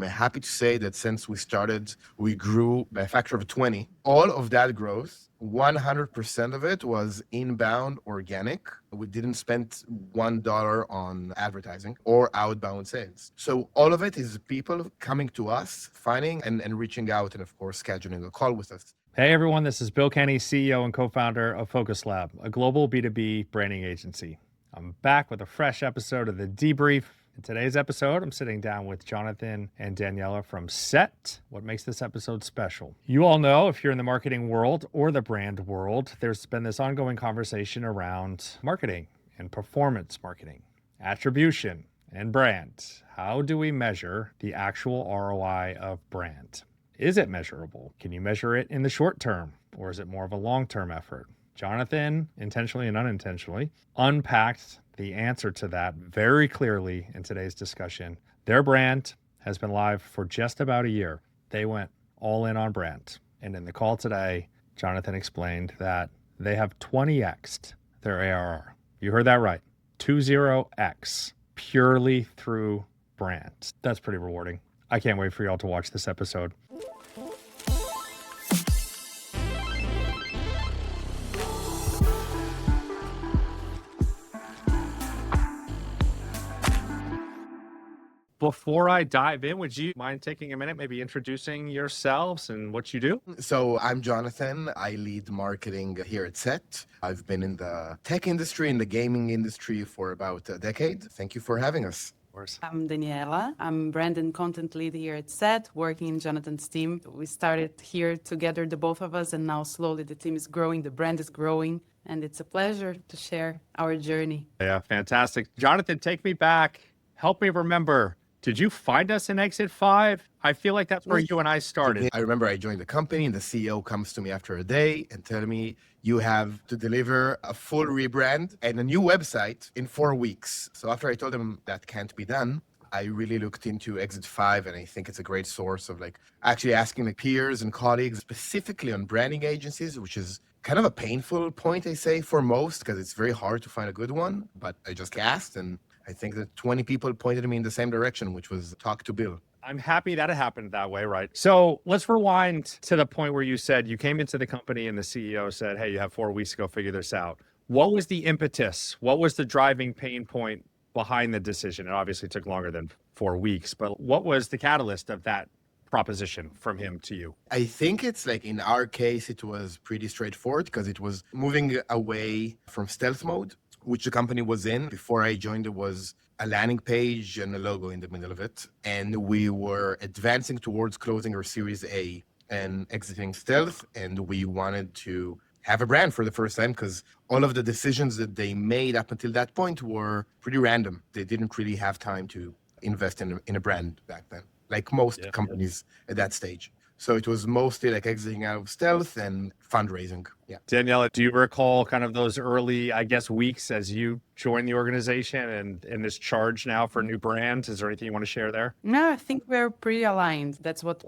I'm happy to say that since we started, we grew by a factor of 20. All of that growth, 100% of it was inbound organic. We didn't spend $1 on advertising or outbound sales. So all of it is people coming to us, finding and reaching out, and of course, scheduling a call with us. Hey everyone, this is Bill Kenney, CEO and co-founder of Focus Lab, a global B2B branding agency. I'm back with a fresh episode of the Debrief. In today's episode, I'm sitting down with Jonathan and Daniela from Sett. What makes this episode special? You all know, if you're in the marketing world or the brand world, there's been this ongoing conversation around marketing and performance marketing, attribution, and brand. How do we measure the actual ROI of brand? Is it measurable? Can you measure it in the short term, or is it more of a long-term effort? Jonathan, intentionally and unintentionally, unpacked the answer to that very clearly in today's discussion. Their brand has been live for just about a year. They went all in on brand. And in the call today, Jonathan explained that they have 20x'd their ARR. You heard that right. 20x purely through brand. That's pretty rewarding. I can't wait for y'all to watch this episode. Before I dive in, would you mind taking a minute, maybe introducing yourselves and what you do? So I'm Jonathan. I lead marketing here at Sett. I've been in the tech industry, in the gaming industry for about a decade. Thank you for having us. I'm Daniela. I'm brand and content lead here at Sett, working in Jonathan's team. We started here together, the both of us, and now slowly the team is growing, the brand is growing, and it's a pleasure to share our journey. Yeah, fantastic. Jonathan, take me back. Help me remember. Did you find us in Exit 5? I feel like that's where you and I started. I remember I joined the company and the CEO comes to me after a day and tells me, you have to deliver a full rebrand and a new website in 4 weeks. So after I told him that can't be done, I really looked into Exit 5, and I think it's a great source of actually asking the peers and colleagues, specifically on branding agencies, which is kind of a painful point, I say, for most, because it's very hard to find a good one. But I just asked, and I think that 20 people pointed me in the same direction, which was talk to Bill. I'm happy that it happened that way, right? So let's rewind to the point where you said you came into the company and the CEO said, hey, you have 4 weeks to go figure this out. What was the impetus? What was the driving pain point behind the decision? It obviously took longer than 4 weeks, but what was the catalyst of that proposition from him to you? I think it's in our case, it was pretty straightforward because it was moving away from stealth mode, which the company was in. Before I joined, it was a landing page and a logo in the middle of it. And we were advancing towards closing our Series A and exiting stealth. And we wanted to have a brand for the first time because all of the decisions that they made up until that point were pretty random. They didn't really have time to invest in a brand back then, like most companies at that stage. So it was mostly exiting out of stealth and fundraising. Yeah. Daniela, do you recall kind of those early, weeks as you joined the organization and in this charge now for new brands? Is there anything you want to share there? No, I think we're pretty aligned. That's what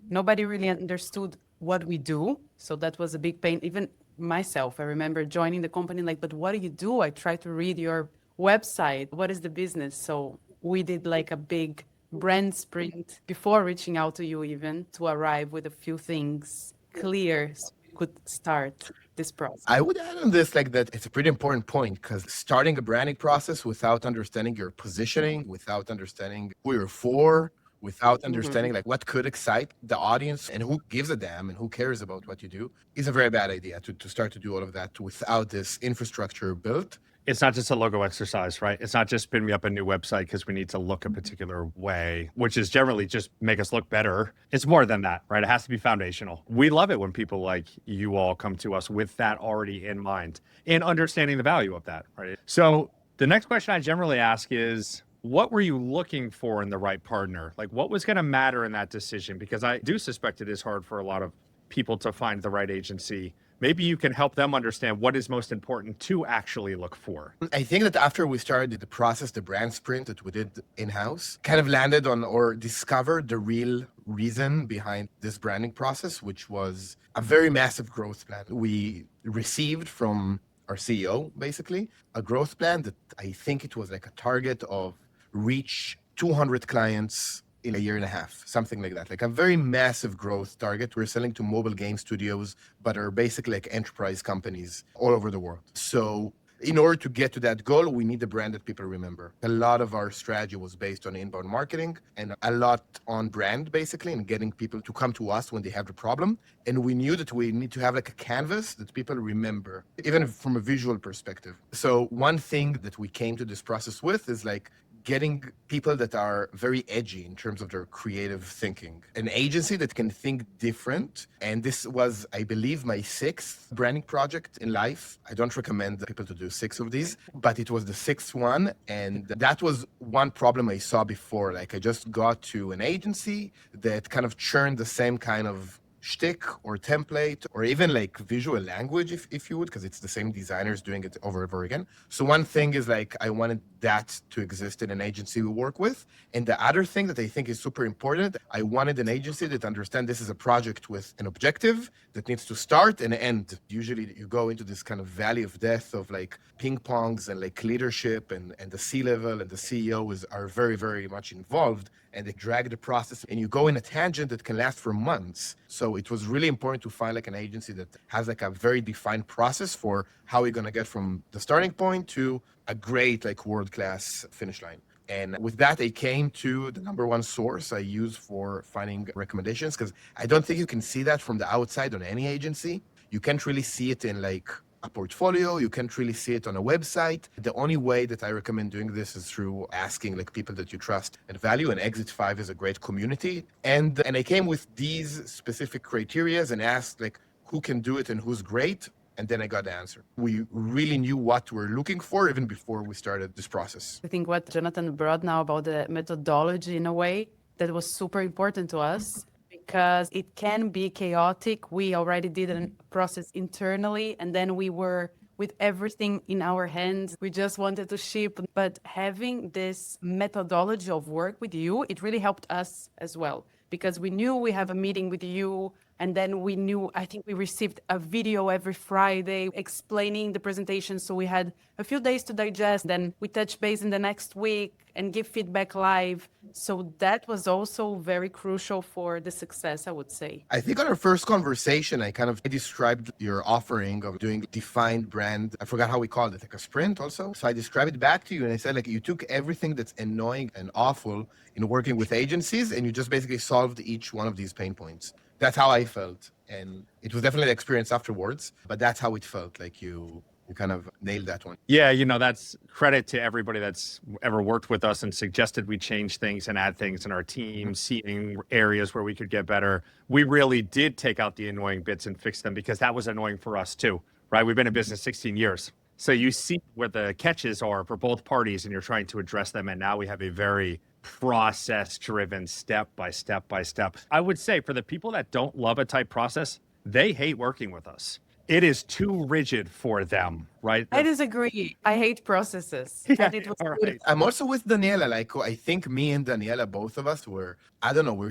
nobody really understood what we do. So that was a big pain. Even myself, I remember joining the company but what do you do? I tried to read your website. What is the business? So we did a big brand sprint before reaching out to you, even to arrive with a few things clear so we could start this process. I would add on this that it's a pretty important point because starting a branding process without understanding your positioning, without understanding who you're for, without understanding what could excite the audience and who gives a damn and who cares about what you do is a very bad idea to start to do all of that without this infrastructure built. It's not just a logo exercise, right? It's not just spin me up a new website because we need to look a particular way, which is generally just make us look better. It's more than that, right? It has to be foundational. We love it when people like you all come to us with that already in mind and understanding the value of that, right? So the next question I generally ask is, what were you looking for in the right partner? What was going to matter in that decision? Because I do suspect it is hard for a lot of people to find the right agency. Maybe you can help them understand what is most important to actually look for. I think that after we started the process, the brand sprint that we did in-house, kind of landed on or discovered the real reason behind this branding process, which was a very massive growth plan. We received from our CEO, basically, a growth plan that I think it was a target of reach 200 clients in a year and a half, something like that. Like a very massive growth target. We're selling to mobile game studios, but are basically like enterprise companies all over the world. So in order to get to that goal, we need a brand that people remember. A lot of our strategy was based on inbound marketing and a lot on brand, basically, and getting people to come to us when they have the problem. And we knew that we need to have like a canvas that people remember, even from a visual perspective. So one thing that we came to this process with is like getting people that are very edgy in terms of their creative thinking. An agency that can think different. And this was, I believe, my 6th branding project in life. I don't recommend people to do 6 of these, but it was the 6th one. And that was one problem I saw before. Like I just got to an agency that kind of churned the same kind of shtick or template or even like visual language, if you would, because it's the same designers doing it over and over again. So one thing is like I wanted that to exist in an agency we work with. And the other thing that I think is super important, I wanted an agency that understands this is a project with an objective that needs to start and end. Usually you go into this kind of valley of death of like ping pongs and like leadership and the C-level and the CEO are very, very much involved. And they drag the process and you go in a tangent that can last for months. So it was really important to find like an agency that has like a very defined process for how we're going to get from the starting point to a great like world-class finish line. And with that, I came to the number one source I use for finding recommendations, because I don't think you can see that from the outside on any agency. You can't really see it in like a portfolio. You can't really see it on a website. The only way that I recommend doing this is through asking like people that you trust and value. And Exit 5 is a great community. And I came with these specific criterias and asked like who can do it and who's great. And then I got the answer. We really knew what we're looking for even before we started this process. I think what Jonathan brought now about the methodology in a way that was super important to us, because it can be chaotic. We already did a process internally, and then we were with everything in our hands. We just wanted to ship. But having this methodology of work with you, it really helped us as well, because we knew we have a meeting with you. And then we knew, I think we received a video every Friday explaining the presentation. So we had a few days to digest. Then we touch base in the next week and give feedback live. So that was also very crucial for the success, I would say. I think on our first conversation, I described your offering of doing defined brand. I forgot how we called it, like a sprint also. So I described it back to you and I said, like, you took everything that's annoying and awful in working with agencies and you just basically solved each one of these pain points. That's how I felt. And it was definitely the experience afterwards, but that's how it felt. Like you kind of nailed that one. Yeah, that's credit to everybody that's ever worked with us and suggested we change things and add things in our team, seeing areas where we could get better. We really did take out the annoying bits and fix them, because that was annoying for us too, right? We've been in business 16 years. So you see where the catches are for both parties and you're trying to address them. And now we have a very process-driven, step by step by step. I would say for the people that don't love a tight process, they hate working with us. It is too rigid for them, right? I disagree. I hate processes. Yeah, And it was right. I'm also with Daniela. Like, I think me and Daniela, both of us we're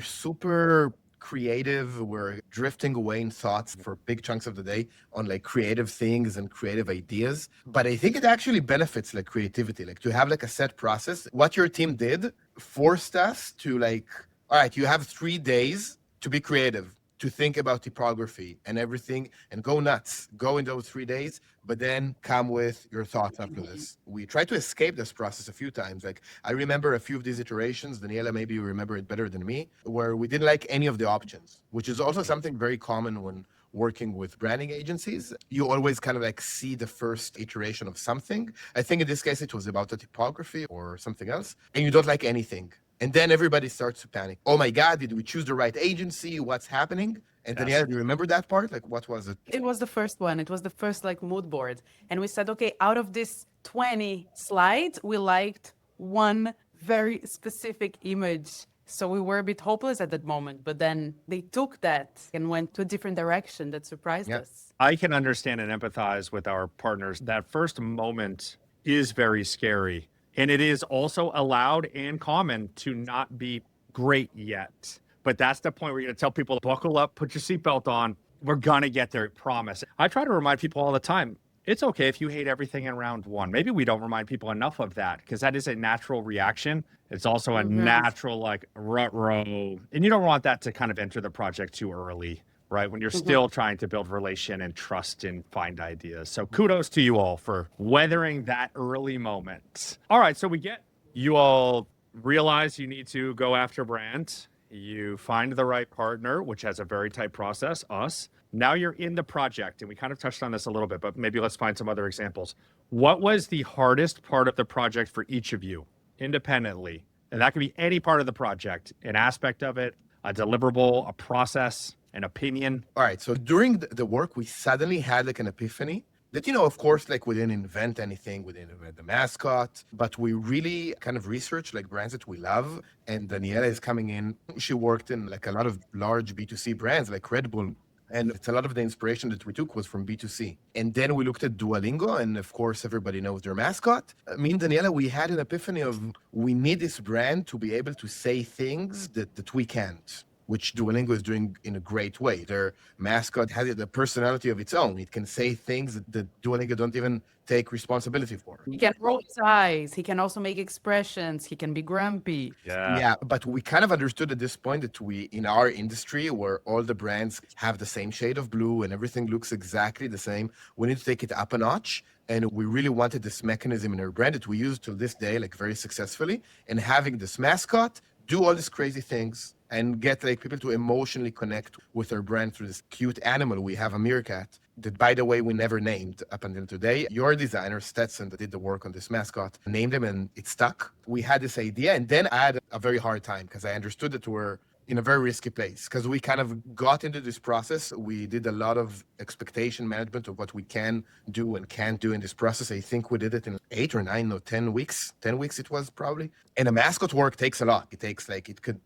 super creative. We're drifting away in thoughts for big chunks of the day on like creative things and creative ideas. But I think it actually benefits like creativity, like to have like a set process. What your team did forced us to like, all right, you have 3 days to be creative, to think about typography and everything and go nuts, go in those 3 days, but then come with your thoughts after this. We tried to escape this process a few times. Like I remember a few of these iterations, Daniela, maybe you remember it better than me, where we didn't like any of the options, which is also something very common when working with branding agencies. You always kind of like see the first iteration of something. I think in this case, it was about the typography or something else, and you don't like anything. And then everybody starts to panic. Oh my God, did we choose the right agency? What's happening? And Yes. Daniela, do you remember that part? Like, what was it? It was the first one. It was the first like mood board. And we said, okay, out of this 20 slides, we liked one very specific image. So we were a bit hopeless at that moment, but then they took that and went to a different direction that surprised us. I can understand and empathize with our partners. That first moment is very scary. And it is also allowed and common to not be great yet. But that's the point where you're going to tell people, buckle up, put your seatbelt on. We're going to get there, promise. I try to remind people all the time, it's okay if you hate everything in round one. Maybe we don't remind people enough of that because that is a natural reaction. It's also a natural like rut row. And you don't want that to kind of enter the project too early, right? When you're still trying to build relation and trust and find ideas. So kudos to you all for weathering that early moment. All right. So you all realize you need to go after brand. You find the right partner, which has a very tight process, us. Now you're in the project, and we kind of touched on this a little bit, but maybe let's find some other examples. What was the hardest part of the project for each of you independently? And that could be any part of the project, an aspect of it, a deliverable, a process, an opinion. All right. So during the work, we suddenly had like an epiphany that, of course, like we didn't invent anything, we didn't invent the mascot, but we really kind of researched like brands that we love. And Daniela is coming in. She worked in like a lot of large B2C brands like Red Bull. And it's a lot of the inspiration that we took was from B2C. And then we looked at Duolingo, and of course, everybody knows their mascot. Me and Daniela, we had an epiphany of we need this brand to be able to say things that we can't, which Duolingo is doing in a great way. Their mascot has the personality of its own. It can say things that Duolingo don't even take responsibility for. He can roll his eyes. He can also make expressions. He can be grumpy. Yeah, but we kind of understood at this point that in our industry where all the brands have the same shade of blue and everything looks exactly the same, we need to take it up a notch. And we really wanted this mechanism in our brand that we use till this day, like very successfully. And having this mascot do all these crazy things and get like people to emotionally connect with our brand through this cute animal. We have a meerkat that, by the way, we never named up until today. Your designer, Stetson, that did the work on this mascot, named him and it stuck. We had this idea, and then I had a very hard time because I understood that we're in a very risky place because we kind of got into this process. We did a lot of expectation management of what we can do and can't do in this process. I think we did it in 8 or 9 or 10 weeks. 10 weeks it was probably. And a mascot work takes a lot. It takes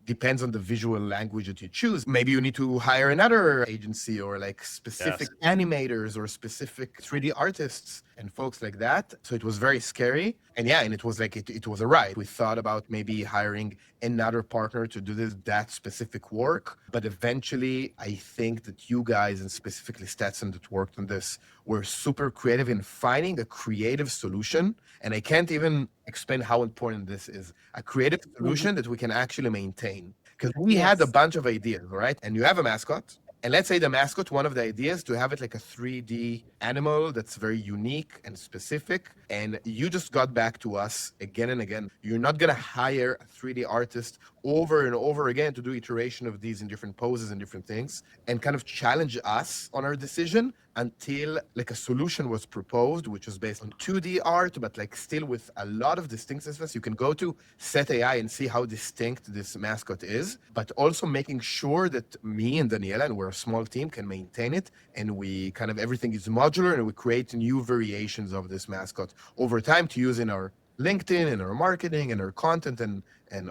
depends on the visual language that you choose. Maybe you need to hire another agency or like specific animators or specific 3D artists and folks like that. So it was very scary. And it was like, it was a ride. We thought about maybe hiring another partner to do that specific work. But eventually, I think that you guys, and specifically Stetson that worked on this, were super creative in finding a creative solution. And I can't even explain how important this is. A creative solution that we can actually maintain. Because we had a bunch of ideas, right? And you have a mascot. And let's say the mascot, one of the ideas to have it like a 3D animal that's very unique and specific. And you just got back to us again and again. You're not going to hire a 3D artist over and over again to do iteration of these in different poses and different things and kind of challenge us on our decision until like a solution was proposed, which was based on 2D art, but like still with a lot of distinctiveness. You can go to Sett AI and see how distinct this mascot is, but also making sure that me and Daniela, and we're a small team, can maintain it. And we kind of, everything is modular and we create new variations of this mascot over time to use in our LinkedIn, in our marketing, and our content, and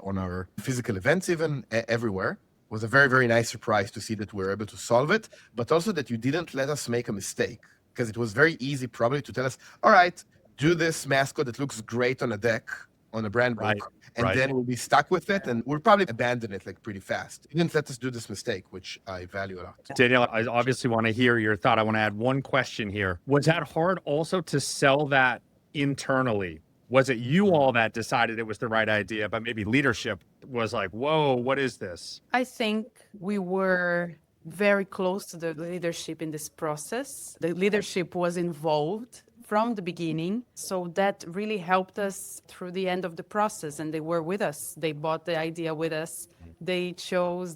on our physical events, even everywhere. Was a very, very nice surprise to see that we were able to solve it, but also that you didn't let us make a mistake, because it was very easy probably to tell us, all right, do this mascot that looks great on a deck, on a brand book, and then we'll be stuck with it, and we'll probably abandon it like pretty fast. You didn't let us do this mistake, which I value a lot. Daniela, I obviously want to hear your thought. I want to add one question here. Was that hard also to sell that internally? Was it you all that decided it was the right idea, but maybe leadership was like, whoa, what is this? I think we were very close to the leadership in this process. The leadership was involved from the beginning. So that really helped us through the end of the process. And they were with us. They bought the idea with us. They chose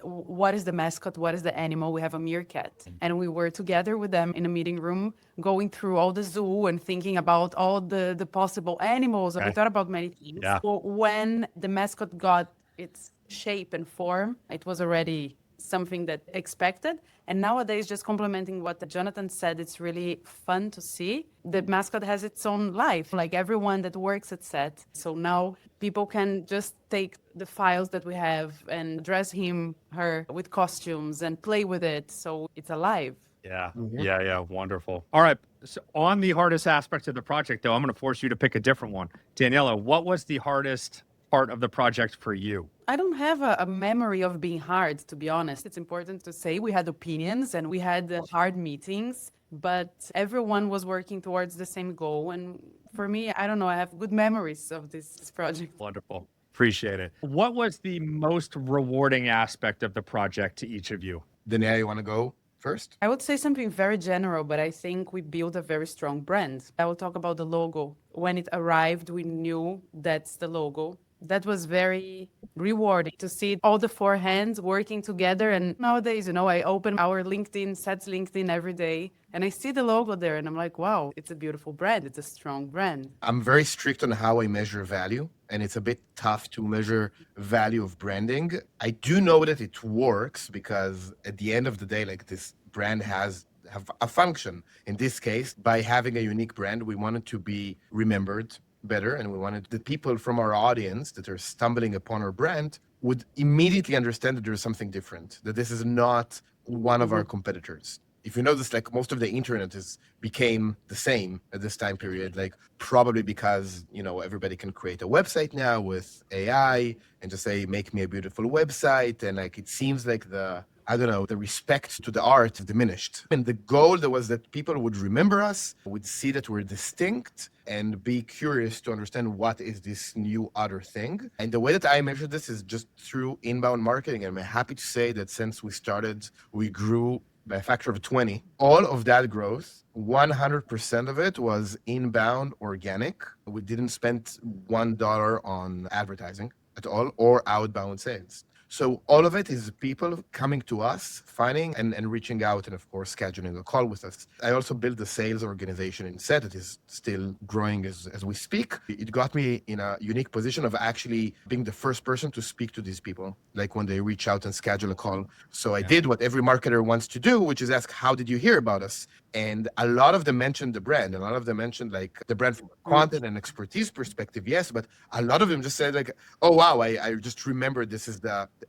what is the mascot, what is the animal. We have a meerkat. And we were together with them in a meeting room, going through all the zoo and thinking about all the possible animals. Okay. We thought about many things. Yeah. So when the mascot got its shape and form, it was already something that expected. And nowadays, just complementing what Jonathan said, it's really fun to see. The mascot has its own life, like everyone that works at Sett. So now people can just take the files that we have and dress him, her with costumes and play with it. So it's alive. Yeah. Mm-hmm. Yeah. Wonderful. All right. So on the hardest aspect of the project, though, I'm going to force you to pick a different one. Daniela, what was the hardest part of the project for you? I don't have a memory of being hard, to be honest. It's important to say we had opinions and we had hard meetings. but everyone was working towards the same goal. And for me, I don't know, I have good memories of this project. Wonderful. Appreciate it. What was the most rewarding aspect of the project to each of you? Daniela, you want to go first? I would say something very general, but I think we built a very strong brand. I will talk about the logo. When it arrived, we knew that's the logo. That was very rewarding to see all the four hands working together. And nowadays, I open our LinkedIn, Sett's LinkedIn every day, and I see the logo there, and I'm like, wow, it's a beautiful brand. It's a strong brand. I'm very strict on how I measure value, and it's a bit tough to measure value of branding. I do know that it works because at the end of the day, like, this brand have a function. In this case, by having a unique brand, we wanted to be remembered better, and we wanted the people from our audience that are stumbling upon our brand would immediately understand that there's something different, that this is not one of our competitors. If you notice, like, most of the internet became the same at this time period, like, probably because, everybody can create a website now with AI and just say, make me a beautiful website. And like, it seems like the respect to the art diminished. And the goal that was that people would remember us, would see that we're distinct, and be curious to understand what is this new other thing. And the way that I measure this is just through inbound marketing. And I'm happy to say that since we started, we grew by a factor of 20. All of that growth, 100% of it was inbound organic. We didn't spend $1 on advertising at all, or outbound sales. So all of it is people coming to us, finding and reaching out, and of course, scheduling a call with us. I also built the sales organization in Sett. It is still growing as we speak. It got me in a unique position of actually being the first person to speak to these people, like when they reach out and schedule a call. So I did what every marketer wants to do, which is ask, how did you hear about us? And a lot of them mentioned the brand. A lot of them mentioned like the brand from a content and expertise perspective, yes, but a lot of them just said like, oh, wow, I just remembered this is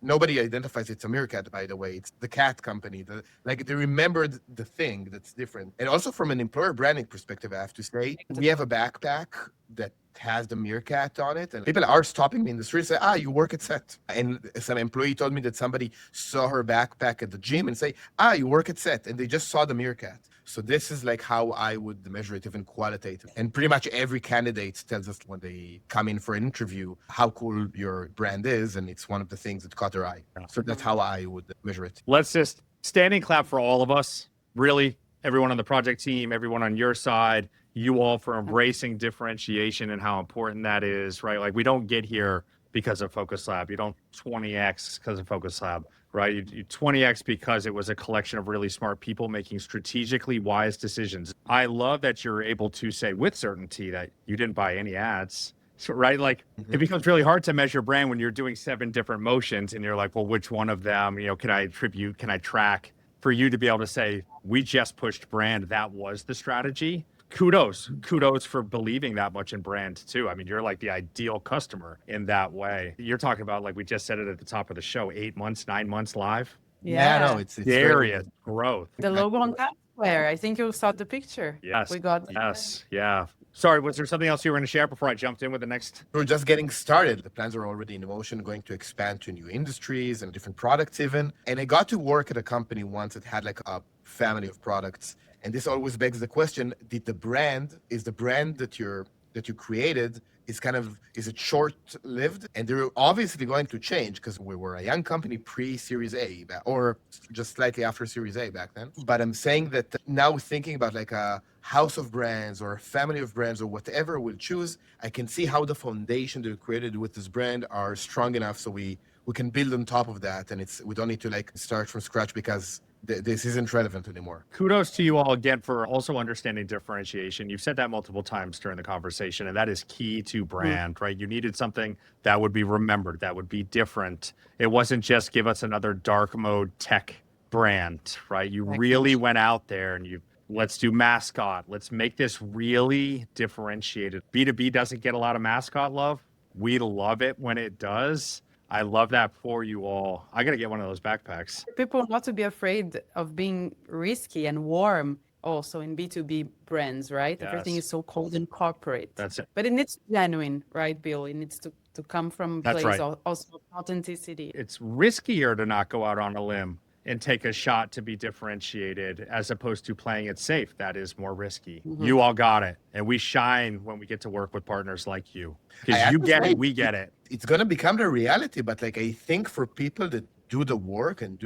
nobody identifies it's a Meerkat, by the way. It's the cat company. They remembered the thing that's different. And also from an employer branding perspective, I have to say, we have a backpack that has the Meerkat on it, and people are stopping me in the street and say, you work at Sett. And some employee told me that somebody saw her backpack at the gym and say, you work at Sett, and they just saw the Meerkat. So this is like how I would measure it, even qualitative. And pretty much every candidate tells us when they come in for an interview how cool your brand is, and it's one of the things that caught their eye. So that's how I would measure it. Let's just standing clap for all of us, really, everyone on the project team, everyone on your side, you all for embracing differentiation and how important that is, right? Like, we don't get here because of Focus Lab. You don't 20x because of Focus Lab, right? You 20x because it was a collection of really smart people making strategically wise decisions. I love that you're able to say with certainty that you didn't buy any ads, right? Like, it becomes really hard to measure brand when you're doing 7 different motions and you're like, well, which one of them, can I attribute, can I track? For you to be able to say, we just pushed brand, that was the strategy. Kudos for believing that much in brand too. I mean, you're like the ideal customer in that way. You're talking about, like we just said it at the top of the show, 8 months, 9 months live. No, it's area growth. The logo on Times Square. I think you saw the picture. Yes. We got. Yes. Yeah. Sorry, was there something else you were going to share before I jumped in with the next? We're just getting started. The plans are already in motion, going to expand to new industries and different products even. And I got to work at a company once that had like a family of products. And this always begs the question, is the brand that you created is it short-lived? And they're obviously going to change because we were a young company pre-Series A or just slightly after Series A back then. But I'm saying that now thinking about like a house of brands or a family of brands or whatever we'll choose, I can see how the foundation that we created with this brand are strong enough so we can build on top of that. And we don't need to like start from scratch because this isn't relevant anymore. Kudos to you all again for also understanding differentiation. You've said that multiple times during the conversation, and that is key to brand, right? You needed something that would be remembered, that would be different. It wasn't just give us another dark mode tech brand, right? You really went out there and let's do Mascot. Let's make this really differentiated. B2B doesn't get a lot of Mascot love. We love it when it does. I love that for you all. I got to get one of those backpacks. People not to be afraid of being risky and warm also in B2B brands, right? Yes. Everything is so cold and corporate. That's it. But it needs to be genuine, right, Bill? It needs to come from a That's place right. also authenticity. It's riskier to not go out on a limb and take a shot to be differentiated as opposed to playing it safe. That is more risky. You all got it. And we shine when we get to work with partners like you. Because you get it, we get it. It's going to become the reality, but like I think for people that do the work and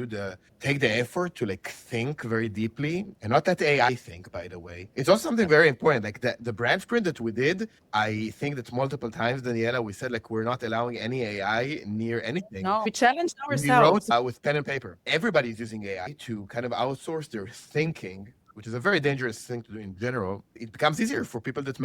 take the effort to like think very deeply, and not that AI think, by the way. It's also something very important. Like the brand sprint that we did, I think that multiple times, Daniela, we said like we're not allowing any AI near anything. No, we challenged We ourselves. wrote with pen and paper. Everybody's using AI to kind of outsource their thinking, which is a very dangerous thing to do in general. It becomes easier for people that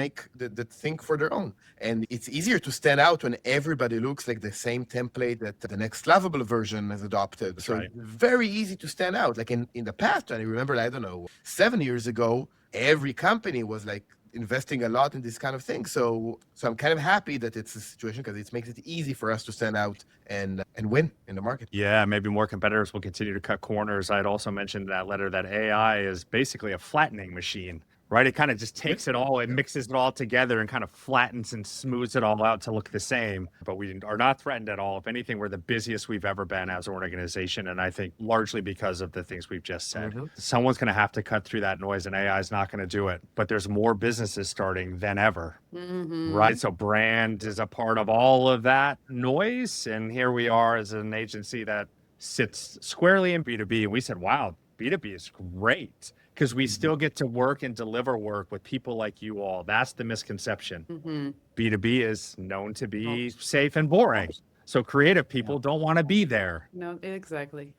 think for their own. And it's easier to stand out when everybody looks like the same template that the next lovable version has adopted. So right. It's very easy to stand out. Like in the past, I remember, I don't know, 7 years ago, every company was like investing a lot in this kind of thing. So I'm kind of happy that it's a situation because it makes it easy for us to stand out and win in the market. Yeah, maybe more competitors will continue to cut corners. I'd also mentioned in that letter that AI is basically a flattening machine, right? It kind of just takes it all and mixes it all together and kind of flattens and smooths it all out to look the same. But we are not threatened at all. If anything, we're the busiest we've ever been as an organization. And I think largely because of the things we've just said. Someone's going to have to cut through that noise, and AI is not going to do it. But there's more businesses starting than ever, right? So brand is a part of all of that noise. And here we are as an agency that sits squarely in B2B. And we said, wow, B2B is great, because we still get to work and deliver work with people like you all. That's the misconception. B2B is known to be safe and boring. So creative people don't want to be there. No, exactly.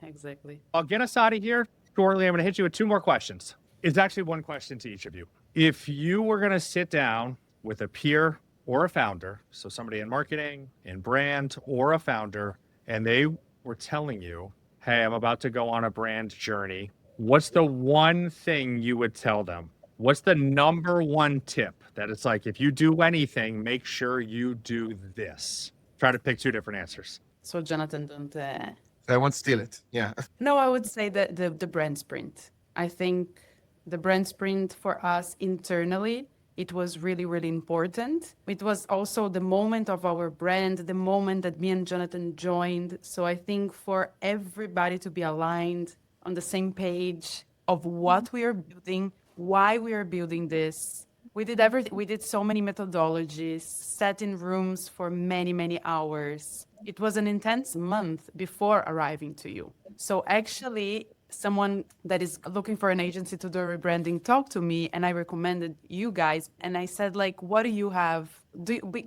I'll get us out of here shortly. I'm going to hit you with 2 more questions. It's actually one question to each of you. If you were going to sit down with a peer or a founder, so somebody in marketing, in brand, or a founder, and they were telling you, hey, I'm about to go on a brand journey, what's the one thing you would tell them? What's the number one tip that it's like, if you do anything, make sure you do this? Try to pick 2 different answers. So Jonathan, don't... I won't steal it. Yeah. No, I would say that the brand sprint. I think the brand sprint for us internally, it was really, really important. It was also the moment of our brand, the moment that me and Jonathan joined. So I think for everybody to be aligned on the same page of what we are building, why we are building this. We did everything. We did so many methodologies, sat in rooms for many, many hours. It was an intense month before arriving to you. So actually, someone that is looking for an agency to do rebranding talked to me, and I recommended you guys. And I said, like, what do you have?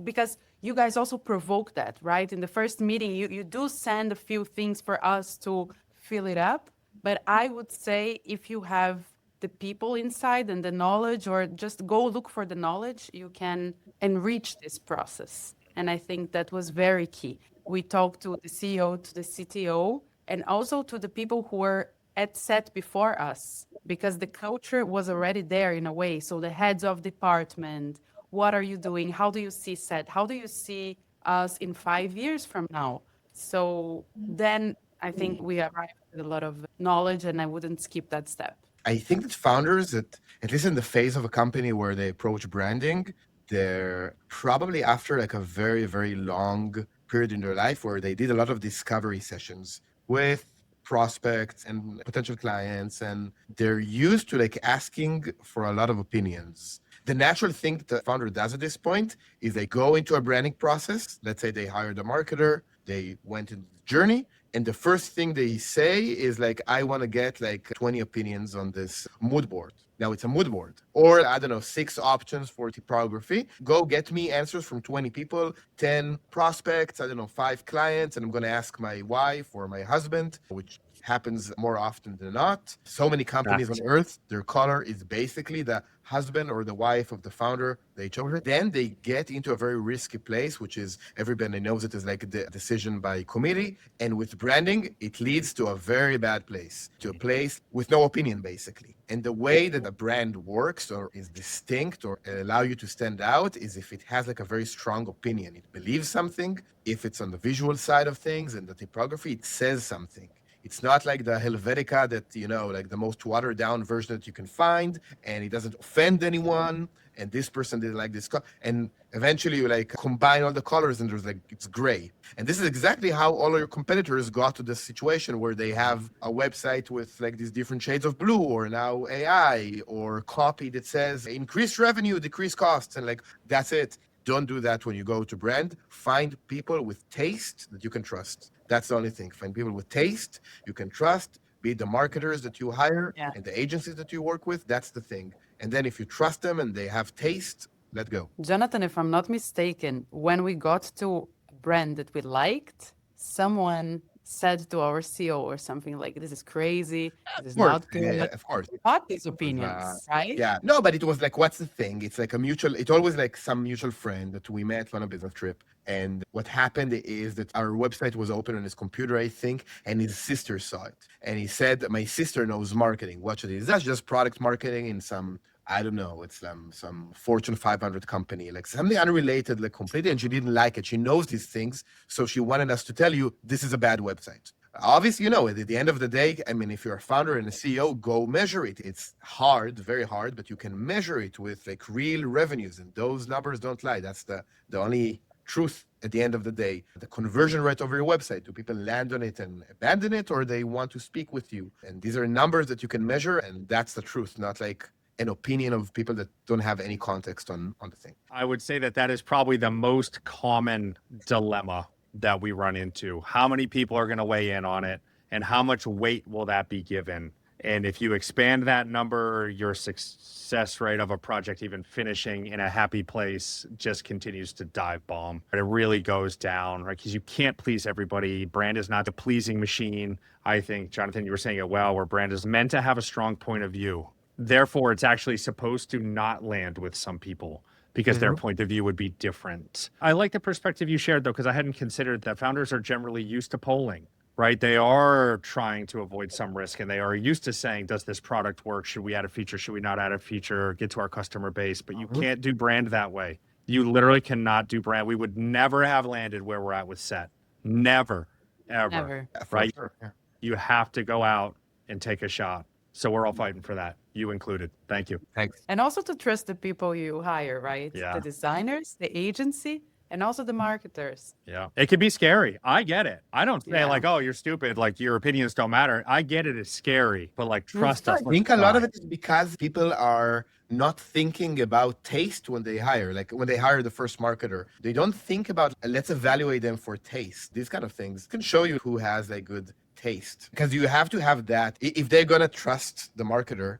Because you guys also provoke that, right? In the first meeting, you do send a few things for us to fill it up. But I would say if you have the people inside and the knowledge, or just go look for the knowledge, you can enrich this process. And I think that was very key. We talked to the CEO, to the CTO, and also to the people who were at Sett before us, because the culture was already there in a way. So the heads of department, what are you doing? How do you see Sett? How do you see us in 5 years from now? So then I think we arrived with a lot of knowledge, and I wouldn't skip that step. I think that founders, that at least in the phase of a company where they approach branding, they're probably after like a very, very long period in their life where they did a lot of discovery sessions with prospects and potential clients, and they're used to like asking for a lot of opinions. The natural thing that the founder does at this point is they go into a branding process. Let's say they hired a marketer, they went into the journey, and the first thing they say is like, I want to get like 20 opinions on this mood board. Now it's a mood board. Or I don't know, 6 options for typography. Go get me answers from 20 people, 10 prospects, I don't know, 5 clients, and I'm going to ask my wife or my husband, which happens more often than not. So many companies on earth, their color is basically the husband or the wife of the founder they chose. Then they get into a very risky place, which is everybody knows it is like the decision by committee. And with branding, it leads to a very bad place, to a place with no opinion, basically. And the way that a brand works or is distinct or allow you to stand out is if it has like a very strong opinion. It believes something. If it's on the visual side of things and the typography, it says something. It's not like the Helvetica that, like the most watered down version that you can find, and it doesn't offend anyone. And this person did like this, and eventually you like combine all the colors and there's like, it's gray. And this is exactly how all of your competitors got to this situation where they have a website with like these different shades of blue, or now AI, or copy that says increase revenue, decrease costs. And like, that's it. Don't do that when you go to brand. Find people with taste that you can trust. That's the only thing. Find people with taste you can trust, be it the marketers that you hire and the agencies that you work with. That's the thing. And then if you trust them and they have taste, let go. Jonathan, if I'm not mistaken, when we got to a brand that we liked, someone said to our CEO or something like, this is crazy, this is not good. Yeah, of course. Not these opinions, right? Yeah. No, but it was like, what's the thing? It's like it's always like some mutual friend that we met on a business trip. And what happened is that our website was open on his computer, I think, and his sister saw it. And he said, my sister knows marketing. What should it is? That's just product marketing in some, I don't know, it's some Fortune 500 company, like something unrelated, like completely, and she didn't like it. She knows these things, so she wanted us to tell you, this is a bad website. Obviously, at the end of the day, I mean, if you're a founder and a CEO, go measure it. It's hard, very hard, but you can measure it with like real revenues, and those numbers don't lie. That's the only truth at the end of the day. The conversion rate of your website, do people land on it and abandon it, or they want to speak with you? And these are numbers that you can measure, and that's the truth, not like an opinion of people that don't have any context on the thing. I would say that is probably the most common dilemma that we run into. How many people are going to weigh in on it, and how much weight will that be given? And if you expand that number, your success rate of a project even finishing in a happy place just continues to dive bomb. It really goes down, right? Because you can't please everybody. Brand is not the pleasing machine. I think, Jonathan, you were saying it well, where brand is meant to have a strong point of view. Therefore, it's actually supposed to not land with some people because their point of view would be different. I like the perspective you shared, though, because I hadn't considered that founders are generally used to polling, right? They are trying to avoid some risk, and they are used to saying, does this product work? Should we add a feature? Should we not add a feature? Get to our customer base. But you can't do brand that way. You literally cannot do brand. We would never have landed where we're at with Sett. Never, ever. Never. Right? Sure. Yeah. You have to go out and take a shot. So we're all fighting for that, you included. Thank you. Thanks. And also to trust the people you hire, right? Yeah. The designers, the agency, and also the marketers. Yeah. It can be scary. I get it. I don't say Yeah. like, oh, you're stupid. Like your opinions don't matter. I get it. It's scary, but like, trust us. I think a lot of it is because people are not thinking about taste when they hire. Like when they hire the first marketer, they don't think about, let's evaluate them for taste. These kind of things can show you who has a good taste, because you have to have that. If they're going to trust the marketer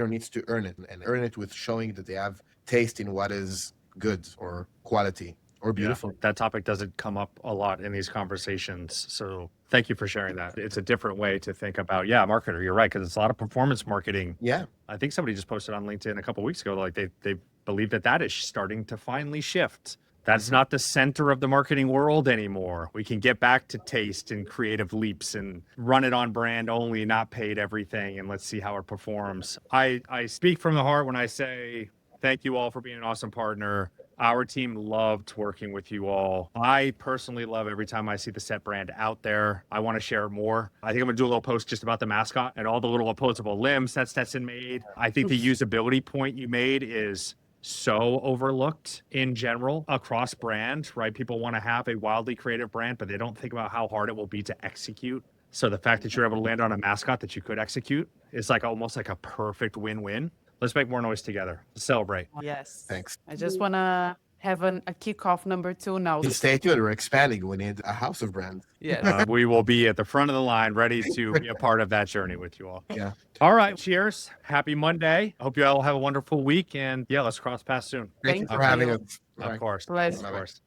needs to earn it, and earn it with showing that they have taste in what is good or quality or beautiful. Yeah, that topic doesn't come up a lot in these conversations. So thank you for sharing that. It's a different way to think about, marketer. You're right, because it's a lot of performance marketing. Yeah. I think somebody just posted on LinkedIn a couple of weeks ago, like they believe that is starting to finally shift. That's not the center of the marketing world anymore. We can get back to taste and creative leaps and run it on brand only, not paid everything, and let's see how it performs. I speak from the heart when I say thank you all for being an awesome partner. Our team loved working with you all. I personally love every time I see the Sett brand out there. I want to share more. I think I'm going to do a little post just about the mascot and all the little opposable limbs that Stetson made. I think the usability point you made is so overlooked in general across brand, right? People want to have a wildly creative brand, but they don't think about how hard it will be to execute. So the fact that you're able to land on a mascot that you could execute is like almost like a perfect win-win. Let's make more noise together. Celebrate. Yes. Thanks. I just want to have a kickoff number 2 now. Stay tuned. We're expanding. We need a house of brands. Yes. We will be at the front of the line, ready to be a part of that journey with you all. Yeah. All right. Cheers. Happy Monday. Hope you all have a wonderful week. And let's cross paths soon. Thank you Thank for having you. us. All Of right. course. Pleasure. Of course.